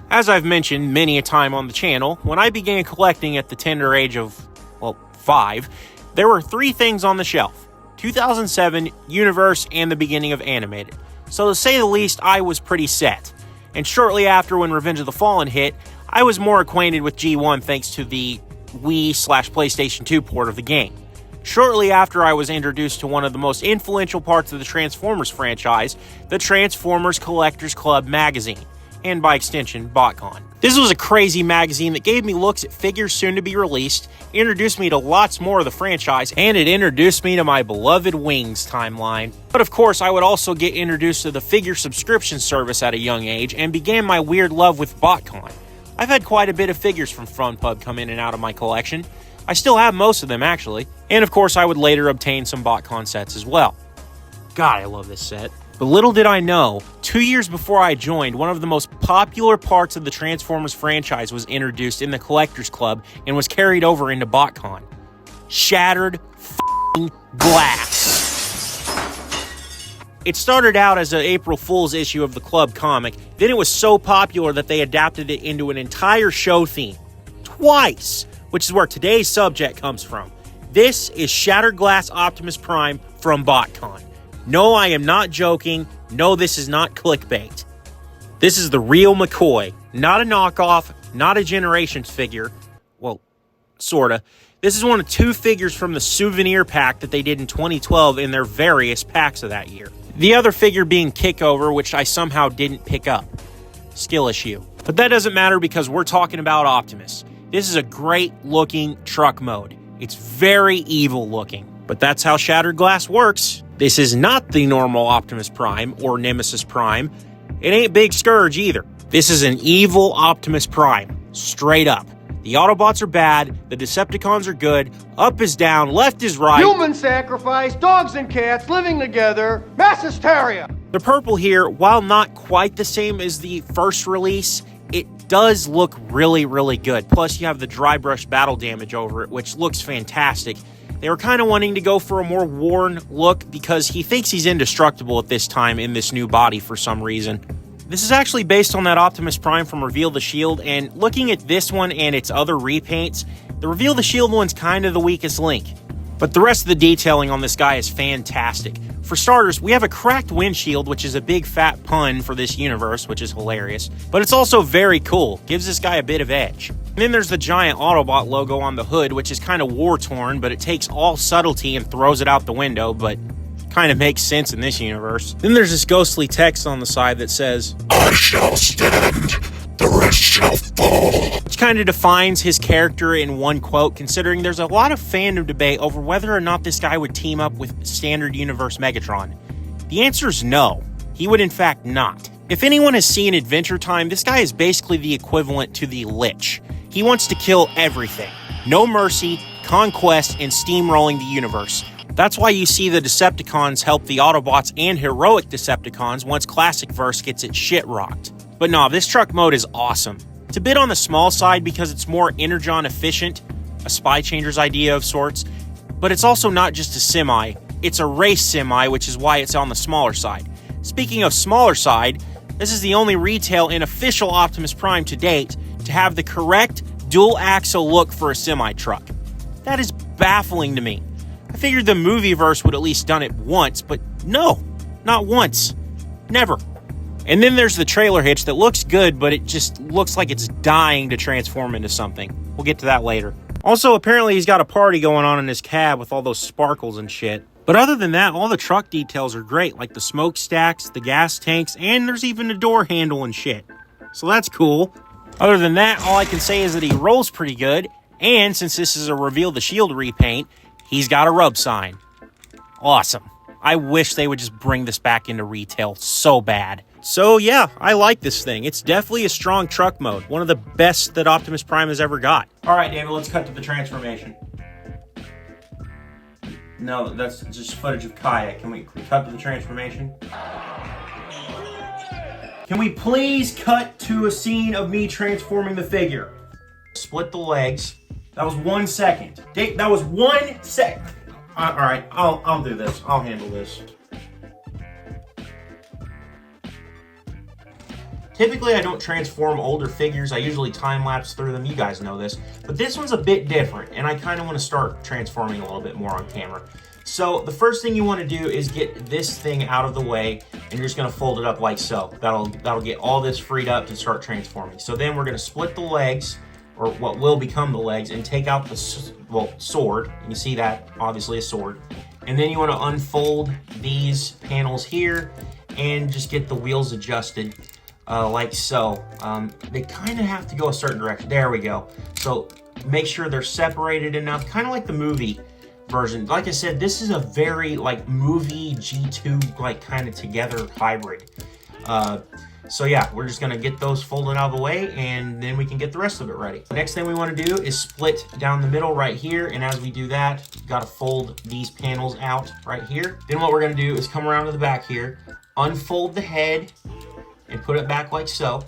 As I've mentioned many a time on the channel, when I began collecting at the tender age of, well, 5, there were 3 things on the shelf: 2007, Universe, and the beginning of Animated. So to say the least, I was pretty set. And shortly after, when Revenge of the Fallen hit, I was more acquainted with G1 thanks to the Wii/PlayStation 2 port of the game. Shortly after, I was introduced to one of the most influential parts of the Transformers franchise, the Transformers Collectors Club magazine, and by extension, BotCon. This was a crazy magazine that gave me looks at figures soon to be released, introduced me to lots more of the franchise, and it introduced me to my beloved Wings timeline. But of course, I would also get introduced to the figure subscription service at a young age, and began my weird love with BotCon. I've had quite a bit of figures from Funpub come in and out of my collection. I still have most of them, actually. And of course, I would later obtain some BotCon sets as well. God, I love this set. But little did I know, 2 years before I joined, one of the most popular parts of the Transformers franchise was introduced in the Collectors Club and was carried over into BotCon. Shattered f***ing glass. It started out as an April Fool's issue of the club comic, then it was so popular that they adapted it into an entire show theme. Twice! Which is where today's subject comes from. This is Shattered Glass Optimus Prime from BotCon. No, I am not joking. No, this is not clickbait. This is the real McCoy. Not a knockoff, not a Generations figure. Well, sorta. This is one of 2 figures from the souvenir pack that they did in 2012 in their various packs of that year. The other figure being Kickover, which I somehow didn't pick up. Skill issue. But that doesn't matter because we're talking about Optimus. This is a great looking truck mode. It's very evil looking. But that's how Shattered Glass works. This is not the normal Optimus Prime or Nemesis Prime. It ain't Big Scourge either. This is an evil Optimus Prime. Straight up. The Autobots are bad, the Decepticons are good, up is down, left is right. Human sacrifice, dogs and cats living together, mass hysteria. The purple here, while not quite the same as the first release, it does look really, really good. Plus, you have the dry brush battle damage over it, which looks fantastic. They were kind of wanting to go for a more worn look because he thinks he's indestructible at this time in this new body for some reason. This is actually based on that Optimus Prime from Reveal the Shield, and looking at this one and its other repaints, the Reveal the Shield one's kind of the weakest link. But the rest of the detailing on this guy is fantastic. For starters, we have a cracked windshield, which is a big fat pun for this universe, which is hilarious. But it's also very cool, gives this guy a bit of edge. And then there's the giant Autobot logo on the hood, which is kind of war-torn, but it takes all subtlety and throws it out the window, but kind of makes sense in this universe. Then there's this ghostly text on the side that says, "I shall stand, the rest shall fall," which kind of defines his character in one quote, considering there's a lot of fandom debate over whether or not this guy would team up with standard universe Megatron. The answer is no. He would in fact not. If anyone has seen Adventure Time, this guy is basically the equivalent to the Lich. He wants to kill everything. No mercy, conquest, and steamrolling the universe. That's why you see the Decepticons help the Autobots and heroic Decepticons once Classic Verse gets its shit rocked. But nah, this truck mode is awesome. It's a bit on the small side because it's more Energon efficient, a Spy Changer's idea of sorts, but it's also not just a semi, it's a race semi, which is why it's on the smaller side. Speaking of smaller side, this is the only retail and official Optimus Prime to date to have the correct dual axle look for a semi-truck. That is baffling to me. I figured the movieverse would at least done it once, but no, not once. Never. And then there's the trailer hitch that looks good, but it just looks like it's dying to transform into something. We'll get to that later. Also, apparently he's got a party going on in his cab with all those sparkles and shit. But other than that, all the truck details are great, like the smokestacks, the gas tanks, and there's even a door handle and shit. So that's cool. Other than that, all I can say is that he rolls pretty good, and since this is a Reveal the Shield repaint, he's got a rub sign. Awesome. I wish they would just bring this back into retail so bad. So yeah, I like this thing. It's definitely a strong truck mode. One of the best that Optimus Prime has ever got. Alright, David, let's cut to the transformation. No, that's just footage of Kaya. Can we cut to the transformation? Can we please cut to a scene of me transforming the figure? Split the legs. That was 1 second. That was 1 sec. All right, I'll do this. I'll handle this. Typically, I don't transform older figures. I usually time-lapse through them. You guys know this. But this one's a bit different, and I kind of want to start transforming a little bit more on camera. So the first thing you want to do is get this thing out of the way, and you're just going to fold it up like so. That'll get all this freed up to start transforming. So then we're going to split the legs, or what will become the legs, and take out the sword. You can see that, obviously a sword. And then you want to unfold these panels here and just get the wheels adjusted. Like so. They kind of have to go a certain direction. There we go. So make sure they're separated enough, kind of like the movie version. Like I said, this is a very like movie G2 like kind of together hybrid. So yeah, we're just gonna get those folded out of the way, and then we can get the rest of it ready. The next thing we want to do is split down the middle right here, and as we do that, got to fold these panels out right here. Then what we're gonna do is come around to the back here, unfold the head, and put it back like so.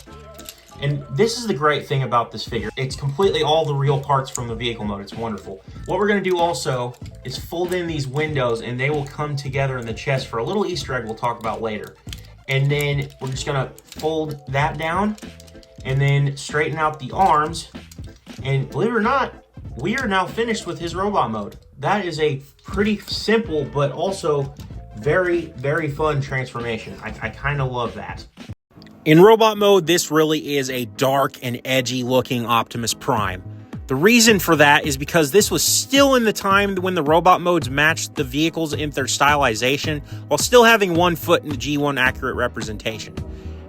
And this is the great thing about this figure. It's completely all the real parts from the vehicle mode. It's wonderful. What we're gonna do also is fold in these windows, and they will come together in the chest for a little Easter egg we'll talk about later. And then we're just gonna fold that down and then straighten out the arms. And believe it or not, we are now finished with his robot mode. That is a pretty simple, but also very, very fun transformation. I kind of love that. In robot mode, this really is a dark and edgy looking Optimus Prime. The reason for that is because this was still in the time when the robot modes matched the vehicles in their stylization while still having 1 foot in the G1 accurate representation.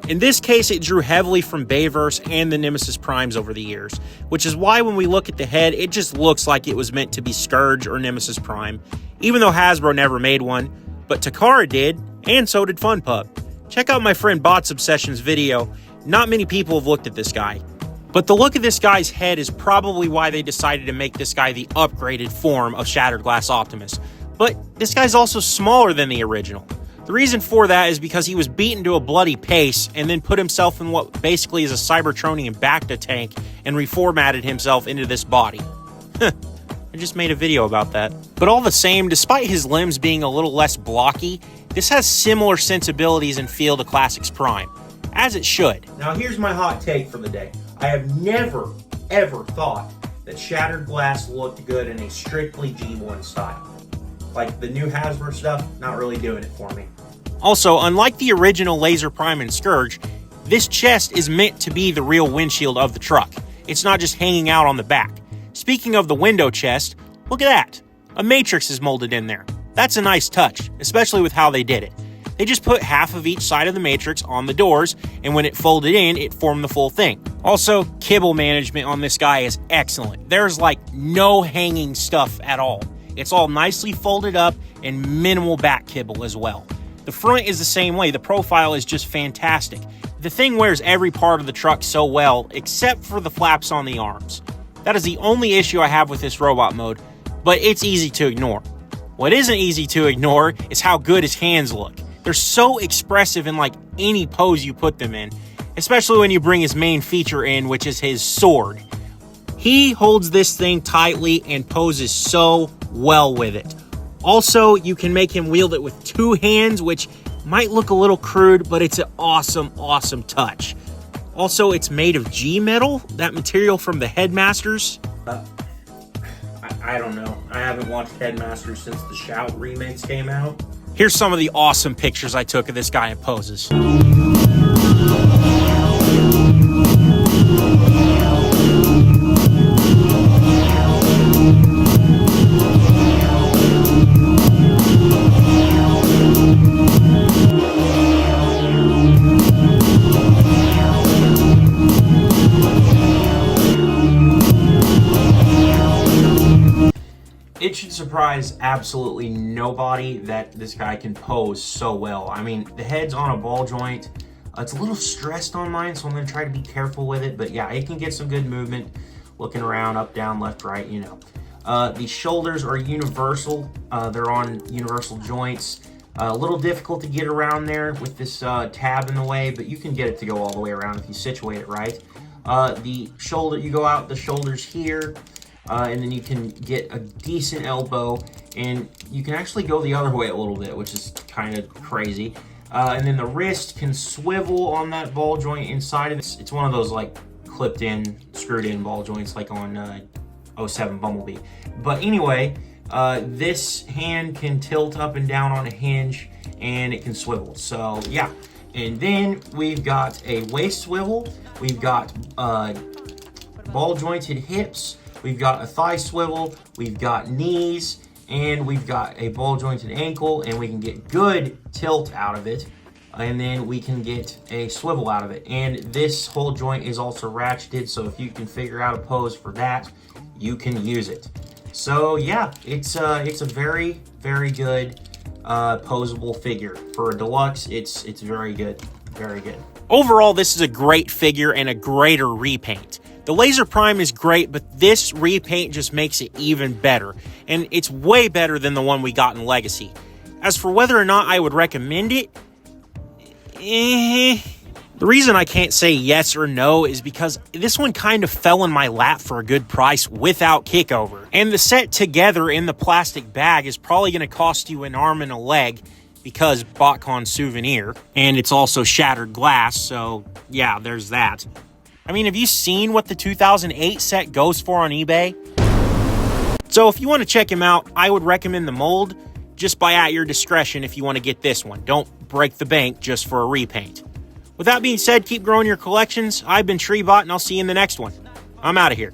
In this case, it drew heavily from Bayverse and the Nemesis Primes over the years, which is why when we look at the head, it just looks like it was meant to be Scourge or Nemesis Prime, even though Hasbro never made one, but Takara did, and so did Funpub. Check out my friend Bot's Obsession's video. Not many people have looked at this guy. But the look of this guy's head is probably why they decided to make this guy the upgraded form of Shattered Glass Optimus. But this guy's also smaller than the original. The reason for that is because he was beaten to a bloody pace and then put himself in what basically is a Cybertronian Bacta tank and reformatted himself into this body. I just made a video about that. But all the same, despite his limbs being a little less blocky, this has similar sensibilities and feel to Classics Prime, as it should. Now here's my hot take for the day. I have never, ever thought that Shattered Glass looked good in a strictly G1 style. Like the new Hasbro stuff, not really doing it for me. Also, unlike the original Laser Prime and Scourge, this chest is meant to be the real windshield of the truck. It's not just hanging out on the back. Speaking of the window chest, look at that. A Matrix is molded in there. That's a nice touch, especially with how they did it. They just put half of each side of the Matrix on the doors, and when it folded in, it formed the full thing. Also, kibble management on this guy is excellent. There's like no hanging stuff at all. It's all nicely folded up and minimal back kibble as well. The front is the same way. The profile is just fantastic. The thing wears every part of the truck so well, except for the flaps on the arms. That is the only issue I have with this robot mode, but it's easy to ignore. What isn't easy to ignore is how good his hands look. They're so expressive in like any pose you put them in, especially when you bring his main feature in, which is his sword. He holds this thing tightly and poses so well with it. Also, you can make him wield it with 2 hands, which might look a little crude, but it's an awesome, awesome touch. Also, it's made of G-metal, that material from the Headmasters. I don't know. I haven't watched Headmasters since the Shout remakes came out. Here's some of the awesome pictures I took of this guy in poses. It should surprise absolutely nobody that this guy can pose so well. I mean, the head's on a ball joint. It's a little stressed on mine, so I'm going to try to be careful with it. But yeah, it can get some good movement, looking around, up, down, left, right, you know. The shoulders are universal. They're on universal joints. A little difficult to get around there with this tab in the way, but you can get it to go all the way around if you situate it right. The shoulder, you go out the shoulders here, and then you can get a decent elbow, and you can actually go the other way a little bit, which is kind of crazy. And then the wrist can swivel on that ball joint inside of it. It's one of those like clipped in, screwed in ball joints like on 07 Bumblebee. But anyway, this hand can tilt up and down on a hinge, and it can swivel. So yeah, and then we've got a waist swivel. We've got ball jointed hips. We've got a thigh swivel. We've got knees, and we've got a ball jointed ankle, and we can get good tilt out of it. And then we can get a swivel out of it. And this whole joint is also ratcheted, so if you can figure out a pose for that, you can use it. So yeah, it's a very, very good posable figure. For a deluxe, it's very good, very good. Overall, this is a great figure and a greater repaint. The Laser Prime is great, but this repaint just makes it even better. And it's way better than the one we got in Legacy. As for whether or not I would recommend it, the reason I can't say yes or no is because this one kind of fell in my lap for a good price without kickover. And the set together in the plastic bag is probably going to cost you an arm and a leg because BotCon souvenir. And it's also shattered glass, so yeah, there's that. I mean, have you seen what the 2008 set goes for on eBay? So if you want to check him out, I would recommend the mold. Just buy at your discretion if you want to get this one. Don't break the bank just for a repaint. With that being said, keep growing your collections. I've been Treebot, and I'll see you in the next one. I'm out of here.